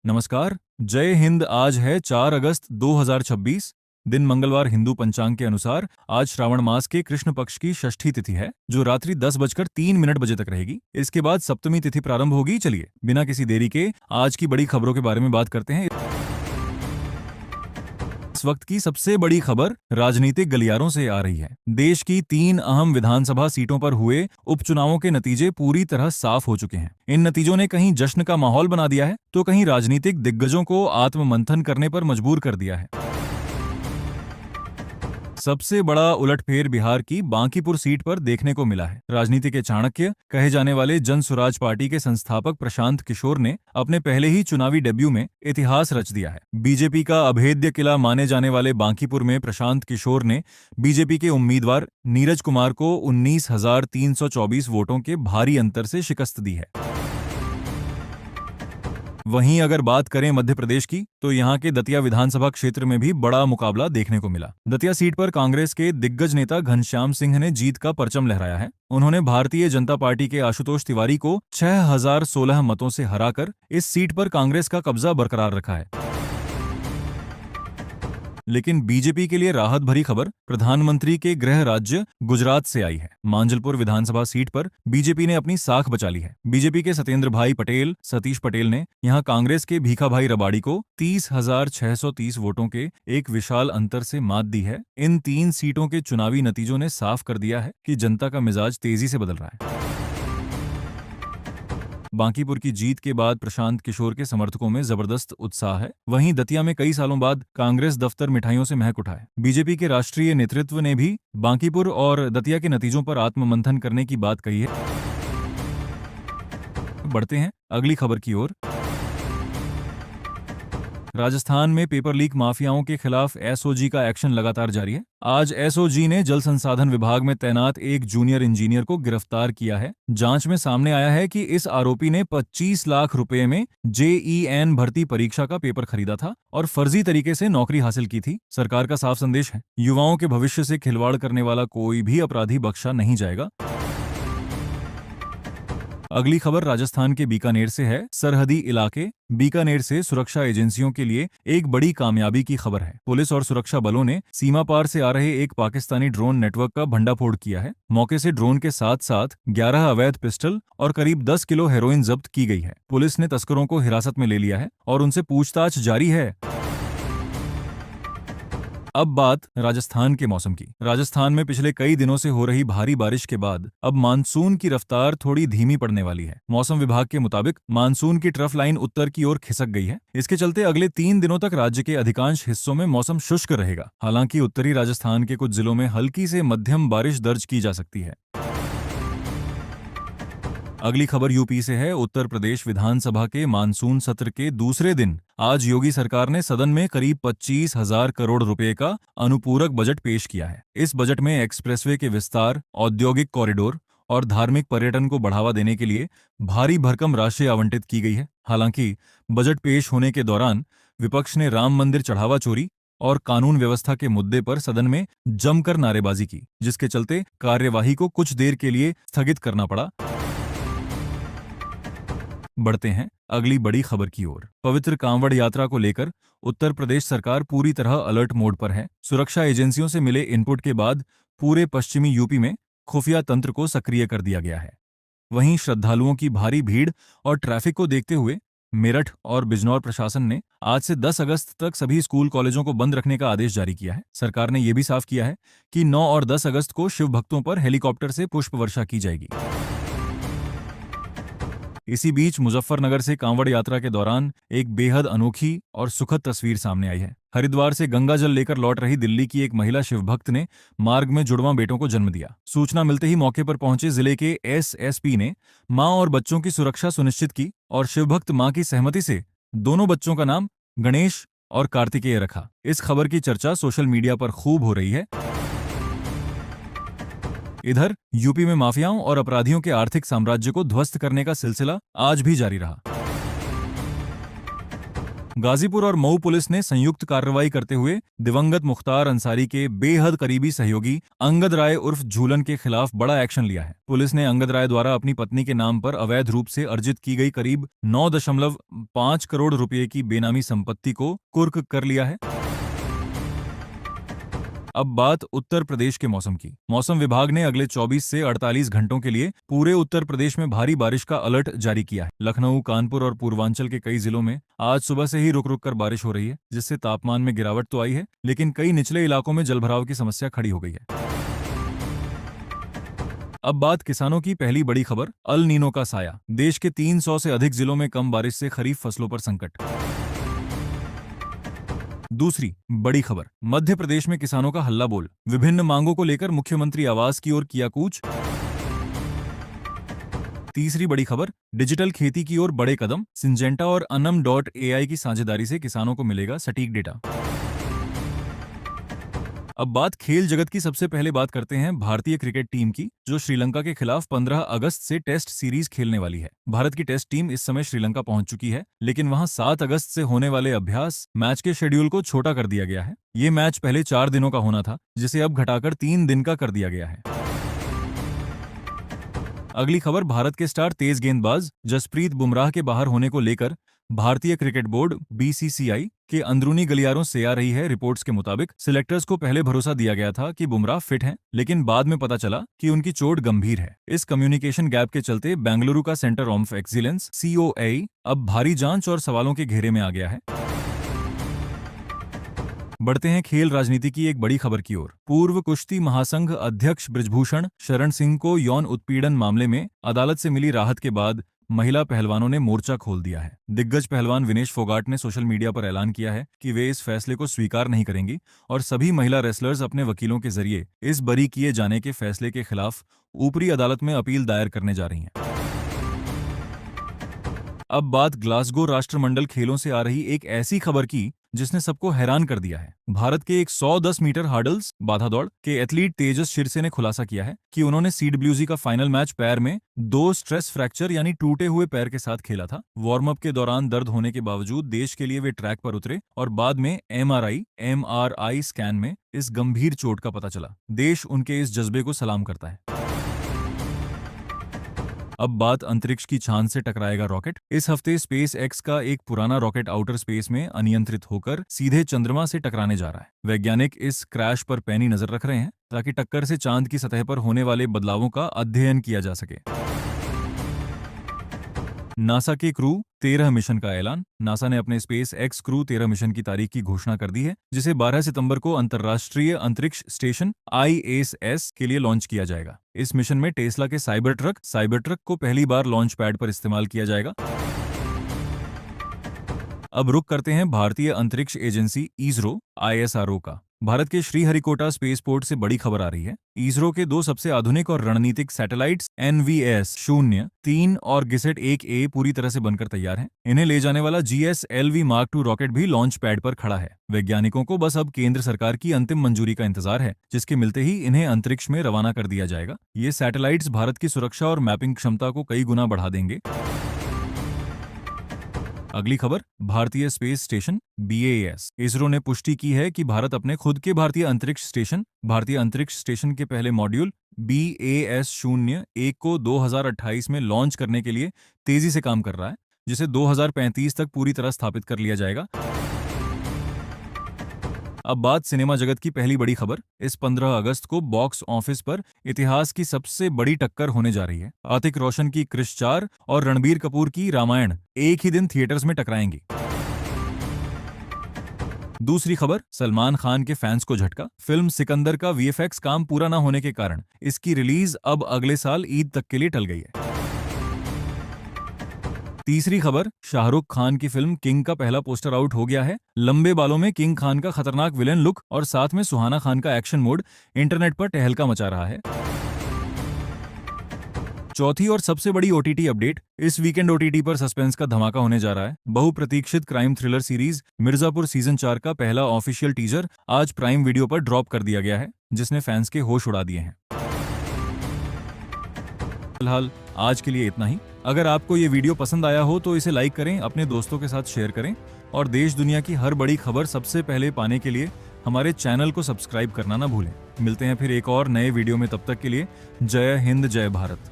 नमस्कार। जय हिंद। आज है 4 अगस्त 2026। दिन मंगलवार। हिंदू पंचांग के अनुसार आज श्रावण मास के कृष्ण पक्ष की षष्ठी तिथि है, जो रात्रि 10:03 बजे तक रहेगी। इसके बाद सप्तमी तिथि प्रारंभ होगी। चलिए बिना किसी देरी के आज की बड़ी खबरों के बारे में बात करते हैं। इस वक्त की सबसे बड़ी खबर राजनीतिक गलियारों से आ रही है। देश की 3 अहम विधानसभा सीटों पर हुए उपचुनावों के नतीजे पूरी तरह साफ हो चुके हैं। इन नतीजों ने कहीं जश्न का माहौल बना दिया है, तो कहीं राजनीतिक दिग्गजों को आत्ममंथन करने पर मजबूर कर दिया है। सबसे बड़ा उलटफेर बिहार की बांकीपुर सीट पर देखने को मिला है। राजनीति के चाणक्य कहे जाने वाले जन सुराज पार्टी के संस्थापक प्रशांत किशोर ने अपने पहले ही चुनावी डेब्यू में इतिहास रच दिया है। बीजेपी का अभेद्य किला माने जाने वाले बांकीपुर में प्रशांत किशोर ने बीजेपी के उम्मीदवार नीरज कुमार को 19,324 वोटों के भारी अंतर से शिकस्त दी है। वहीं अगर बात करें मध्य प्रदेश की, तो यहां के दतिया विधानसभा क्षेत्र में भी बड़ा मुकाबला देखने को मिला। दतिया सीट पर कांग्रेस के दिग्गज नेता घनश्याम सिंह ने जीत का परचम लहराया है। उन्होंने भारतीय जनता पार्टी के आशुतोष तिवारी को 6,016 मतों से हराकर इस सीट पर कांग्रेस का कब्जा बरकरार रखा है। लेकिन बीजेपी के लिए राहत भरी खबर प्रधानमंत्री के गृह राज्य गुजरात से आई है। मांजलपुर विधानसभा सीट पर बीजेपी ने अपनी साख बचा ली है। बीजेपी के सत्येंद्र भाई पटेल सतीश पटेल ने यहां कांग्रेस के भीखा भाई रबाड़ी को 30,630 वोटों के एक विशाल अंतर से मात दी है। इन 3 सीटों के चुनावी नतीजों ने साफ कर दिया है कि जनता का मिजाज तेजी से बदल रहा है। बांकीपुर की जीत के बाद प्रशांत किशोर के समर्थकों में जबरदस्त उत्साह है। वहीं दतिया में कई सालों बाद कांग्रेस दफ्तर मिठाइयों से महक उठा है। बीजेपी के राष्ट्रीय नेतृत्व ने भी बांकीपुर और दतिया के नतीजों पर आत्ममंथन करने की बात कही है। बढ़ते हैं अगली खबर की ओर। राजस्थान में पेपर लीक माफियाओं के खिलाफ एसओजी का एक्शन लगातार जारी है। आज एसओजी ने जल संसाधन विभाग में तैनात एक जूनियर इंजीनियर को गिरफ्तार किया है। जांच में सामने आया है कि इस आरोपी ने 25 लाख रुपए में जेईएन भर्ती परीक्षा का पेपर खरीदा था और फर्जी तरीके से नौकरी हासिल की थी। सरकार का साफ संदेश है, युवाओं के भविष्य से खिलवाड़ करने वाला कोई भी अपराधी बख्शा नहीं जाएगा। अगली खबर राजस्थान के बीकानेर से है। सरहदी इलाके बीकानेर से सुरक्षा एजेंसियों के लिए एक बड़ी कामयाबी की खबर है। पुलिस और सुरक्षा बलों ने सीमा पार से आ रहे एक पाकिस्तानी ड्रोन नेटवर्क का भंडाफोड़ किया है। मौके से ड्रोन के साथ साथ 11 अवैध पिस्टल और करीब 10 किलो हेरोइन जब्त की गई है। पुलिस ने तस्करों को हिरासत में ले लिया है और उनसे पूछताछ जारी है। अब बात राजस्थान के मौसम की। राजस्थान में पिछले कई दिनों से हो रही भारी बारिश के बाद अब मानसून की रफ्तार थोड़ी धीमी पड़ने वाली है। मौसम विभाग के मुताबिक मानसून की ट्रफ लाइन उत्तर की ओर खिसक गई है। इसके चलते अगले 3 दिनों तक राज्य के अधिकांश हिस्सों में मौसम शुष्क रहेगा। हालांकि उत्तरी राजस्थान के कुछ जिलों में हल्की से मध्यम बारिश दर्ज की जा सकती है। अगली खबर यूपी से है। उत्तर प्रदेश विधानसभा के मानसून सत्र के दूसरे दिन आज योगी सरकार ने सदन में करीब 25,000 करोड़ रुपए का अनुपूरक बजट पेश किया है। इस बजट में एक्सप्रेसवे के विस्तार, औद्योगिक कॉरिडोर और धार्मिक पर्यटन को बढ़ावा देने के लिए भारी भरकम राशि आवंटित की गई है। हालांकि बजट पेश होने के दौरान विपक्ष ने राम मंदिर चढ़ावा चोरी और कानून व्यवस्था के मुद्दे पर सदन में जमकर नारेबाजी की, जिसके चलते कार्यवाही को कुछ देर के लिए स्थगित करना पड़ा। बढ़ते हैं अगली बड़ी खबर की ओर। पवित्र कांवड़ यात्रा को लेकर उत्तर प्रदेश सरकार पूरी तरह अलर्ट मोड पर है। सुरक्षा एजेंसियों से मिले इनपुट के बाद पूरे पश्चिमी यूपी में खुफिया तंत्र को सक्रिय कर दिया गया है। वहीं श्रद्धालुओं की भारी भीड़ और ट्रैफिक को देखते हुए मेरठ और बिजनौर प्रशासन ने आज से 10 अगस्त तक सभी स्कूल कॉलेजों को बंद रखने का आदेश जारी किया है। सरकार ने यह भी साफ किया है कि 9 और 10 अगस्त को शिव भक्तों पर हेलीकॉप्टर से पुष्प वर्षा की जाएगी। इसी बीच मुजफ्फरनगर से कांवड़ यात्रा के दौरान एक बेहद अनोखी और सुखद तस्वीर सामने आई है। हरिद्वार से गंगा जल लेकर लौट रही दिल्ली की एक महिला शिवभक्त ने मार्ग में जुड़वां बेटों को जन्म दिया। सूचना मिलते ही मौके पर पहुंचे जिले के एसएसपी ने मां और बच्चों की सुरक्षा सुनिश्चित की और शिवभक्त मां की सहमति से दोनों बच्चों का नाम गणेश और कार्तिकेय रखा। इस खबर की चर्चा सोशल मीडिया पर खूब हो रही है। इधर यूपी में माफियाओं और अपराधियों के आर्थिक साम्राज्य को ध्वस्त करने का सिलसिला आज भी जारी रहा। गाजीपुर और मऊ पुलिस ने संयुक्त कार्रवाई करते हुए दिवंगत मुख्तार अंसारी के बेहद करीबी सहयोगी अंगद राय उर्फ झूलन के खिलाफ बड़ा एक्शन लिया है। पुलिस ने अंगद राय द्वारा अपनी पत्नी के नाम पर अवैध रूप से अर्जित की गई करीब 9.5 करोड़ रुपए की बेनामी संपत्ति को कुर्क कर लिया है। अब बात उत्तर प्रदेश के मौसम की। मौसम विभाग ने अगले 24 से 48 घंटों के लिए पूरे उत्तर प्रदेश में भारी बारिश का अलर्ट जारी किया है। लखनऊ, कानपुर और पूर्वांचल के कई जिलों में आज सुबह से ही रुक रुक कर बारिश हो रही है, जिससे तापमान में गिरावट तो आई है, लेकिन कई निचले इलाकों में जलभराव की समस्या खड़ी हो गई है। अब बात किसानों की पहली बड़ी खबर, अल नीनो का साया। देश के 300 से अधिक जिलों में कम बारिश से खरीफ फसलों पर संकट। दूसरी बड़ी खबर, मध्य प्रदेश में किसानों का हल्ला बोल। विभिन्न मांगों को लेकर मुख्यमंत्री आवास की ओर किया कूच। तीसरी बड़ी खबर, डिजिटल खेती की ओर बड़े कदम। सिंजेंटा और अनम.ai की साझेदारी से किसानों को मिलेगा सटीक डेटा। अब बात खेल जगत की। सबसे पहले बात करते हैं भारतीय क्रिकेट टीम की, जो श्रीलंका के खिलाफ 15 अगस्त से टेस्ट सीरीज खेलने वाली है। भारत की टेस्ट टीम इस समय श्रीलंका पहुंच चुकी है, लेकिन वहां 7 अगस्त से होने वाले अभ्यास मैच के शेड्यूल को छोटा कर दिया गया है। ये मैच पहले 4 दिनों का होना था, जिसे अब घटाकर 3 दिन का कर दिया गया है। अगली खबर, भारत के स्टार तेज गेंदबाज जसप्रीत बुमराह के बाहर होने को लेकर भारतीय क्रिकेट बोर्ड (BCCI) के अंदरूनी गलियारों से आ रही है रिपोर्ट्स के मुताबिक सिलेक्टर्स को पहले भरोसा दिया गया था कि बुमराह फिट हैं, लेकिन बाद में पता चला कि उनकी चोट गंभीर है। इस कम्युनिकेशन गैप के चलते बेंगलुरु का सेंटर ऑफ एक्सीलेंस (COA) अब भारी जांच और सवालों के घेरे में आ गया है। बढ़ते हैं खेल राजनीति की एक बड़ी खबर की ओर। पूर्व कुश्ती महासंघ अध्यक्ष बृजभूषण शरण सिंह को यौन उत्पीड़न मामले में अदालत से मिली राहत के बाद महिला पहलवानों ने मोर्चा खोल दिया है। दिग्गज पहलवान विनेश फोगाट ने सोशल मीडिया पर ऐलान किया है कि वे इस फैसले को स्वीकार नहीं करेंगी और सभी महिला रेसलर्स अपने वकीलों के जरिए इस बरी किए जाने के फैसले के खिलाफ ऊपरी अदालत में अपील दायर करने जा रही हैं। अब बात ग्लासगो राष्ट्रमंडल खेलों से आ रही एक ऐसी खबर की जिसने सबको हैरान कर दिया है। भारत के 110 मीटर हार्डल्स बाधा दौड़ के एथलीट तेजस शिरसे ने खुलासा किया है कि उन्होंने CWC का फाइनल मैच पैर में 2 स्ट्रेस फ्रैक्चर यानी टूटे हुए पैर के साथ खेला था। वार्म अप के दौरान दर्द होने के बावजूद देश के लिए वे ट्रैक पर उतरे और बाद में MRI स्कैन में इस गंभीर चोट का पता चला। देश उनके इस जज्बे को सलाम करता है। अब बात अंतरिक्ष की चांद से टकराएगा रॉकेट। इस हफ्ते स्पेस एक्स का एक पुराना रॉकेट आउटर स्पेस में अनियंत्रित होकर सीधे चंद्रमा से टकराने जा रहा है। वैज्ञानिक इस क्रैश पर पैनी नजर रख रहे हैं ताकि टक्कर से चांद की सतह पर होने वाले बदलावों का अध्ययन किया जा सके। नासा के क्रू 13 मिशन का ऐलान। नासा ने अपने स्पेस एक्स क्रू 13 मिशन की तारीख की घोषणा कर दी है, जिसे 12 सितंबर को अंतर्राष्ट्रीय अंतरिक्ष स्टेशन ISS के लिए लॉन्च किया जाएगा। इस मिशन में टेस्ला के साइबर ट्रक को पहली बार लॉन्च पैड पर इस्तेमाल किया जाएगा। अब रुक करते हैं भारतीय अंतरिक्ष एजेंसी ISRO ISRO का। भारत के श्रीहरिकोटा स्पेसपोर्ट से बड़ी खबर आ रही है। ISRO के 2 सबसे आधुनिक और रणनीतिक सैटेलाइट्स NVS-0, 3 और GISAT 1A पूरी तरह से बनकर तैयार हैं। इन्हें ले जाने वाला GSLV Mark II रॉकेट भी लॉन्च पैड पर खड़ा है। वैज्ञानिकों को बस अब केंद्र सरकार की अंतिम मंजूरी का इंतजार है, जिसके मिलते ही इन्हें अंतरिक्ष में रवाना कर दिया जाएगा। ये सैटेलाइट्स भारत की सुरक्षा और मैपिंग क्षमता को कई गुना बढ़ा देंगे। अगली खबर, भारतीय स्पेस स्टेशन BAS। ISRO ने पुष्टि की है कि भारत अपने खुद के भारतीय अंतरिक्ष स्टेशन के पहले मॉड्यूल BAS-01 को 2028 में लॉन्च करने के लिए तेजी से काम कर रहा है, जिसे 2035 तक पूरी तरह स्थापित कर लिया जाएगा। अब बात सिनेमा जगत की पहली बड़ी खबर। इस 15 अगस्त को बॉक्स ऑफिस पर इतिहास की सबसे बड़ी टक्कर होने जा रही है। आतिक रोशन की क्रिश 4 और रणबीर कपूर की रामायण एक ही दिन थिएटर्स में टकराएंगी। दूसरी खबर, सलमान खान के फैंस को झटका। फिल्म सिकंदर का VFX काम पूरा न होने के कारण इसकी रिलीज अब अगले साल ईद तक के लिए टल गई है। तीसरी खबर, शाहरुख खान की फिल्म किंग का पहला पोस्टर आउट हो गया है। लंबे बालों में किंग खान का खतरनाक विलेन लुक और साथ में सुहाना खान का एक्शन मोड इंटरनेट पर तहलका मचा रहा है। चौथी और सबसे बड़ी OTT अपडेट, इस वीकेंड OTT पर सस्पेंस का धमाका होने जा रहा है। बहुप्रतीक्षित crime thriller series Mirzapur season 4 का पहला ऑफिशियल टीजर आज प्राइम वीडियो पर ड्रॉप कर दिया गया है, जिसने फैंस के होश उड़ा दिए हैं। फिलहाल आज के लिए इतना ही। अगर आपको ये वीडियो पसंद आया हो तो इसे लाइक करें, अपने दोस्तों के साथ शेयर करें और देश दुनिया की हर बड़ी खबर सबसे पहले पाने के लिए हमारे चैनल को सब्सक्राइब करना ना भूलें। मिलते हैं फिर एक और नए वीडियो में, तब तक के लिए जय हिंद जय भारत।